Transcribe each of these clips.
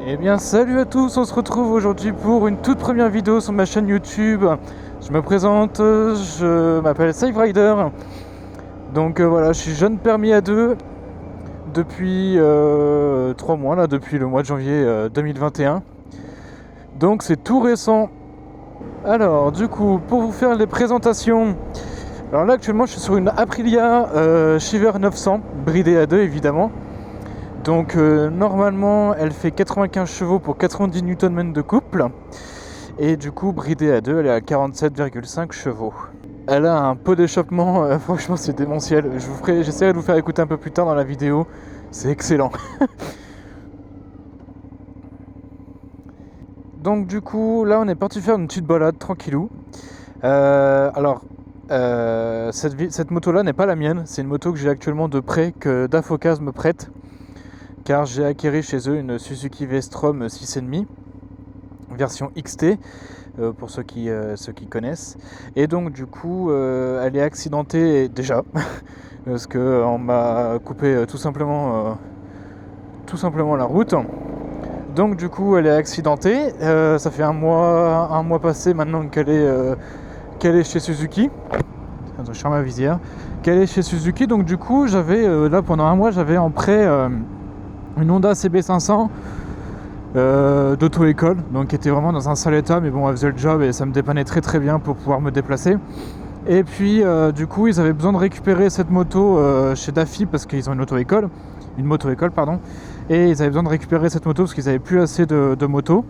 Eh bien salut à tous, on se retrouve aujourd'hui pour une toute première vidéo sur ma chaîne YouTube. Je me présente, je m'appelle SaveRider. Donc voilà, je suis jeune permis A2 depuis 3 mois, là, depuis le mois de janvier 2021. Donc c'est tout récent. Alors du coup, pour vous faire les présentations, alors là actuellement je suis sur une Aprilia Shiver 900, bridée A2 évidemment. Donc normalement elle fait 95 chevaux pour 90 Nm de couple. Et du coup bridée à 2 elle est à 47,5 chevaux. Elle a un pot d'échappement, franchement c'est démentiel. J'essaierai de vous faire écouter un peu plus tard dans la vidéo. C'est excellent. Donc du coup là on est parti faire une petite balade tranquillou. Cette moto là n'est pas la mienne. C'est une moto que j'ai actuellement de prêt, que Dafocas me prête. Car j'ai acquéri chez eux une Suzuki V-Strom 6,5 version XT pour ceux qui connaissent. Et donc du coup elle est accidentée déjà parce que on m'a coupé tout simplement la route. Donc du coup elle est accidentée. Ça fait un mois passé maintenant qu'elle est chez Suzuki. Attends, je ferme ma visière. Qu'elle est chez Suzuki. Donc du coup j'avais là pendant un mois j'avais en prêt une Honda CB500 d'auto-école, donc qui était vraiment dans un sale état, mais bon, elle faisait le job et ça me dépannait très très bien pour pouvoir me déplacer. Et puis du coup ils avaient besoin de récupérer cette moto chez Daffy parce qu'ils ont une moto-école pardon, et ils avaient besoin de récupérer cette moto parce qu'ils n'avaient plus assez de motos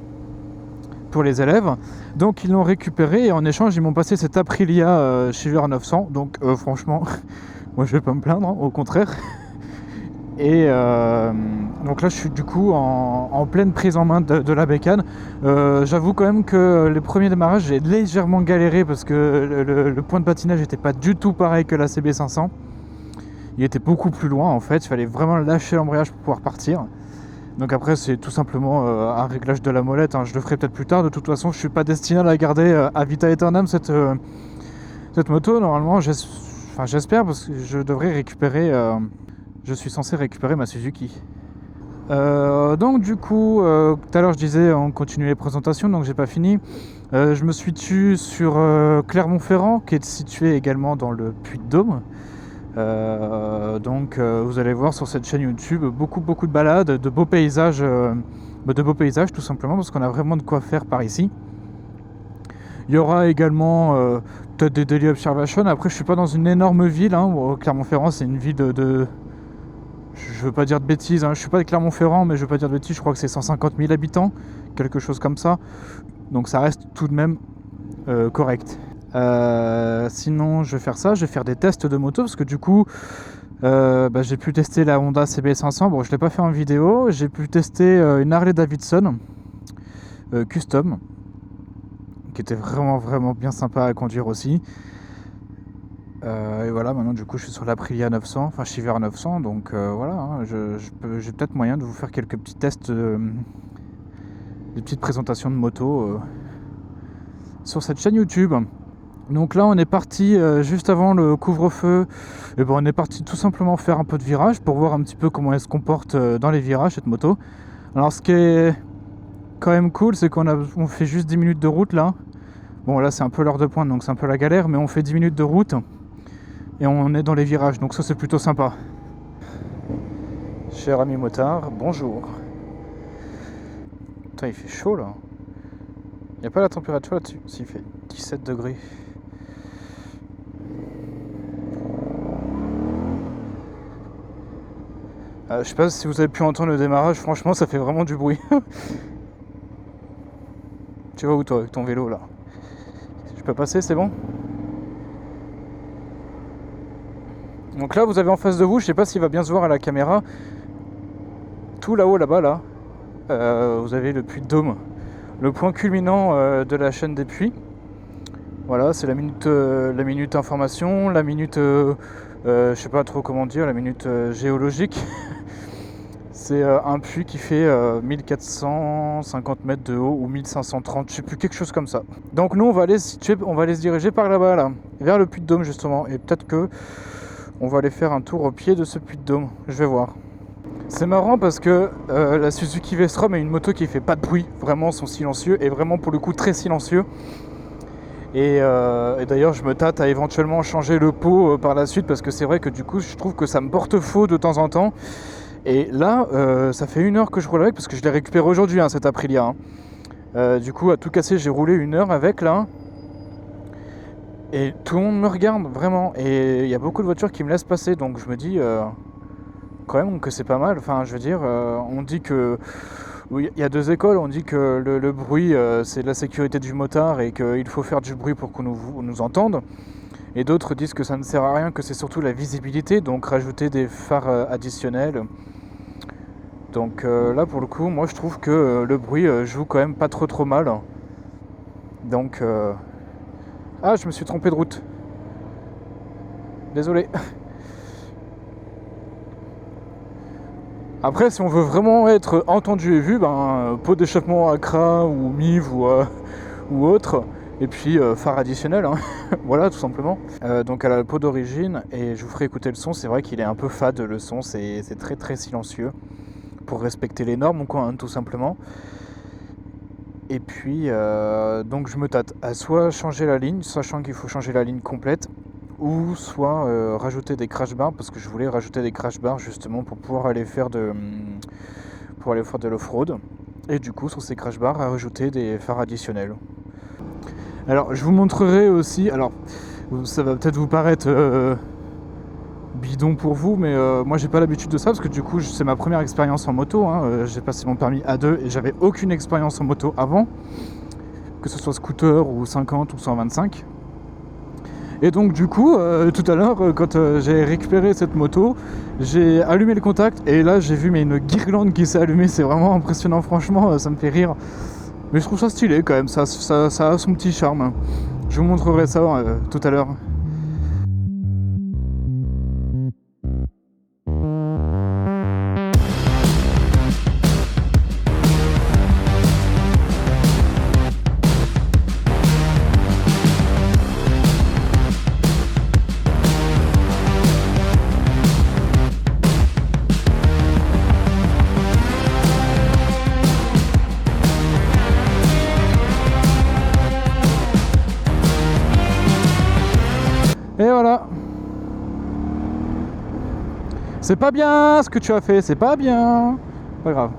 pour les élèves, donc ils l'ont récupérée et en échange ils m'ont passé cette Aprilia Shiver 900, donc franchement moi je vais pas me plaindre, hein, au contraire. Et donc là je suis du coup en pleine prise en main de la bécane. J'avoue quand même que les premiers démarrages j'ai légèrement galéré parce que le point de patinage n'était pas du tout pareil que la CB500. Il était beaucoup plus loin en fait, il fallait vraiment lâcher l'embrayage pour pouvoir partir. Donc après c'est tout simplement un réglage de la molette, hein. Je le ferai peut-être plus tard, de toute façon je suis pas destiné à la garder à vita aeternam cette moto. Normalement j'espère parce que je devrais récupérer... je suis censé récupérer ma Suzuki. Donc du coup, tout à l'heure je disais on continue les présentations, donc j'ai pas fini. Je me suis tué sur Clermont-Ferrand, qui est situé également dans le Puy-de-Dôme. Donc vous allez voir sur cette chaîne YouTube beaucoup de balades, de beaux paysages tout simplement, parce qu'on a vraiment de quoi faire par ici. Il y aura également peut-être des daily observations. Après je suis pas dans une énorme ville, hein. Clermont-Ferrand c'est une ville de... Je veux pas dire de bêtises, hein. Je suis pas de Clermont-Ferrand, mais je veux pas dire de bêtises, je crois que c'est 150 000 habitants, quelque chose comme ça. Donc ça reste tout de même correct. Sinon, je vais faire ça, je vais faire des tests de moto, parce que du coup, j'ai pu tester la Honda CB500. Bon, je l'ai pas fait en vidéo, j'ai pu tester une Harley Davidson custom, qui était vraiment bien sympa à conduire aussi. Et voilà, maintenant du coup je suis sur l'Aprilia 900, enfin Shiver 900, donc voilà, hein, j'ai peut-être moyen de vous faire quelques petits tests, des petites présentations de moto sur cette chaîne YouTube. Donc là on est parti juste avant le couvre-feu, et bon on est parti tout simplement faire un peu de virage pour voir un petit peu comment elle se comporte dans les virages cette moto. Alors ce qui est quand même cool, c'est qu'on fait juste 10 minutes de route là. Bon là c'est un peu l'heure de pointe donc c'est un peu la galère, mais on fait 10 minutes de route et on est dans les virages, donc ça c'est plutôt sympa. Cher ami motard, bonjour. Putain, il fait chaud là. Il n'y a pas la température là-dessus? Si, il fait 17 degrés. Je sais pas si vous avez pu entendre le démarrage, franchement ça fait vraiment du bruit. Tu vas où toi avec ton vélo là? Je peux passer, c'est bon? Donc là vous avez en face de vous, je sais pas s'il va bien se voir à la caméra, tout là-haut là-bas là, vous avez le Puy-de-Dôme, le point culminant de la chaîne des puits. Voilà, c'est la minute information, la minute je sais pas trop comment dire, la minute géologique. C'est un puits qui fait 1450 mètres de haut ou 1530, je sais plus, quelque chose comme ça. Donc nous on va aller se diriger par là-bas là, vers le Puy-de-Dôme justement, et peut-être que on va aller faire un tour au pied de ce Puy-de-Dôme, je vais voir. C'est marrant parce que la Suzuki V-Strom est une moto qui fait pas de bruit, vraiment sont silencieux et vraiment pour le coup très silencieux. Et d'ailleurs je me tâte à éventuellement changer le pot par la suite parce que c'est vrai que du coup je trouve que ça me porte faux de temps en temps. Et là ça fait 1 heure que je roule avec parce que je l'ai récupéré aujourd'hui hein, cet Aprilia. Du coup à tout casser j'ai roulé 1 heure avec là. Et tout le monde me regarde vraiment. Et il y a beaucoup de voitures qui me laissent passer donc je me dis quand même que c'est pas mal. Enfin je veux dire on dit que... Oui, il y a 2 écoles, on dit que le bruit c'est la sécurité du motard et qu'il faut faire du bruit pour qu'on nous entende. Et d'autres disent que ça ne sert à rien, que c'est surtout la visibilité, donc rajouter des phares additionnels. Donc là pour le coup, moi je trouve que le bruit joue quand même pas trop mal. Donc... Ah, je me suis trompé de route. Désolé. Après, si on veut vraiment être entendu et vu, ben, pot d'échappement Accra ou MIV ou autre, et puis phare additionnel, hein. Voilà, tout simplement. Donc elle a le pot d'origine, et je vous ferai écouter le son, c'est vrai qu'il est un peu fade le son, c'est très silencieux, pour respecter les normes, quoi, hein, tout simplement. Et puis, donc je me tâte à soit changer la ligne, sachant qu'il faut changer la ligne complète, ou soit rajouter des crash bars, parce que je voulais rajouter des crash bars justement pour pouvoir aller faire de l'off-road. Et du coup sur ces crash bars à rajouter des phares additionnels. Alors je vous montrerai aussi, alors ça va peut-être vous paraître bidon pour vous, mais moi j'ai pas l'habitude de ça parce que du coup c'est ma première expérience en moto, hein. J'ai passé mon permis A2 et j'avais aucune expérience en moto avant, que ce soit scooter ou 50 ou 125. Et donc du coup, tout à l'heure, quand j'ai récupéré cette moto, j'ai allumé le contact et là j'ai vu une guirlande qui s'est allumée, c'est vraiment impressionnant, franchement, ça me fait rire. Mais je trouve ça stylé quand même, ça a son petit charme. Je vous montrerai ça tout à l'heure. Et voilà. C'est pas bien ce que tu as fait, c'est pas bien. Pas grave.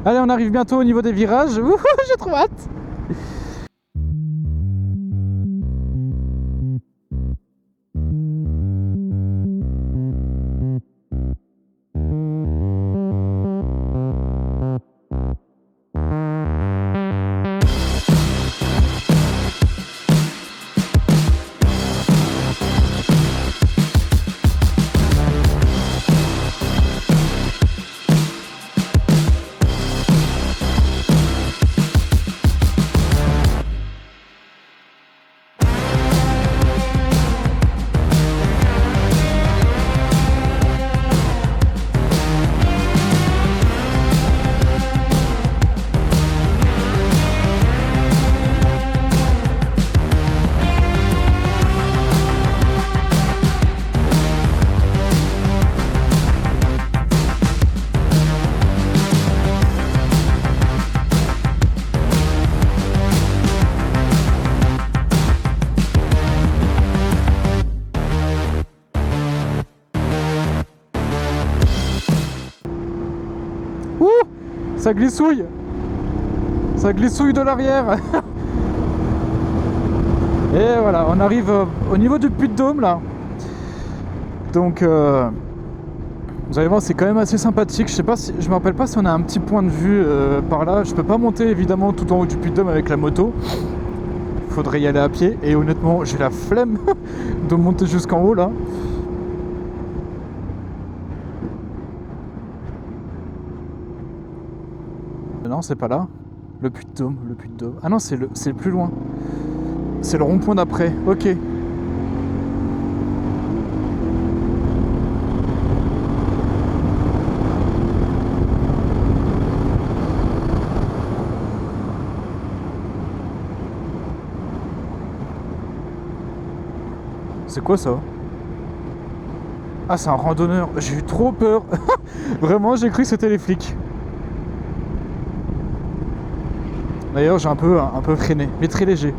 Allez, on arrive bientôt au niveau des virages. Ouh, j'ai trop hâte. Ouh, ça glissouille. Ça glissouille de l'arrière. Et voilà, on arrive au niveau du Puy-de-Dôme là. Donc vous allez voir, c'est quand même assez sympathique. Je sais pas si, je me rappelle pas si on a un petit point de vue par là. Je peux pas monter évidemment tout en haut du Puy-de-Dôme avec la moto. Faudrait y aller à pied. Et honnêtement, j'ai la flemme de monter jusqu'en haut là. Non, c'est pas là. Le Puy-de-Dôme, le Puy-de-Dôme. Ah non, c'est plus loin. C'est le rond-point d'après. Ok. C'est quoi ça? Ah, c'est un randonneur. J'ai eu trop peur. Vraiment, j'ai cru que c'était les flics. D'ailleurs, j'ai un peu freiné, mais très léger.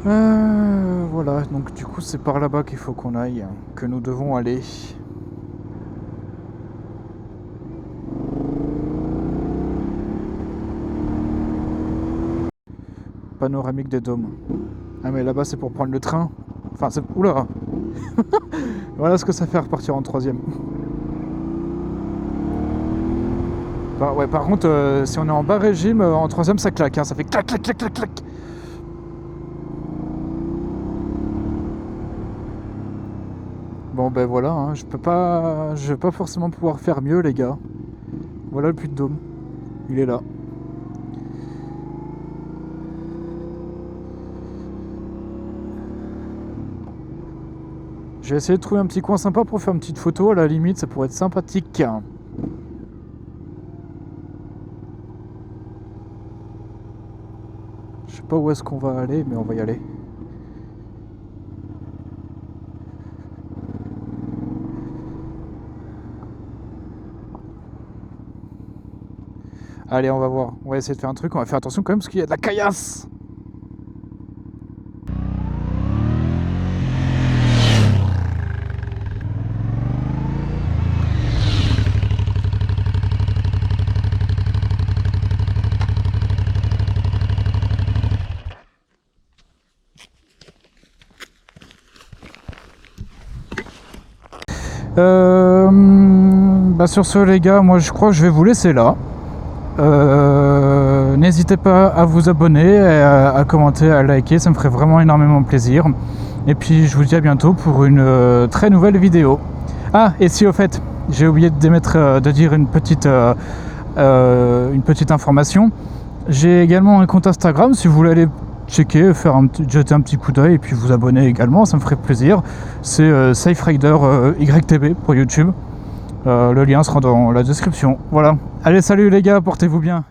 Voilà, donc du coup, c'est par là-bas qu'il faut qu'on aille, que nous devons aller. Panoramique des dômes. Ah, mais là-bas, c'est pour prendre le train. Enfin, c'est... Oula. Voilà ce que ça fait repartir en troisième. Bah, ouais, par contre, si on est en bas régime, en troisième, ça claque. Hein, ça fait clac, clac, clac, clac, clac. Bon, ben voilà, hein, je vais pas forcément pouvoir faire mieux, les gars. Voilà le puits de Dôme. Il est là. J'ai essayé de trouver un petit coin sympa pour faire une petite photo. À la limite, ça pourrait être sympathique. Je sais pas où est-ce qu'on va aller, mais on va y aller. Allez, on va voir. On va essayer de faire un truc. On va faire attention quand même parce qu'il y a de la caillasse. Bah sur ce, les gars, moi je crois que je vais vous laisser là. N'hésitez pas à vous abonner, à commenter, à liker, ça me ferait vraiment énormément plaisir. Et puis je vous dis à bientôt pour une très nouvelle vidéo. Ah, et si au fait, j'ai oublié de dire une petite information. J'ai également un compte Instagram, si vous voulez aller checker, jeter un petit coup d'œil et puis vous abonner également, ça me ferait plaisir. C'est SafeRider YTB pour YouTube. Le lien sera dans la description. Voilà. Allez, salut les gars, portez-vous bien.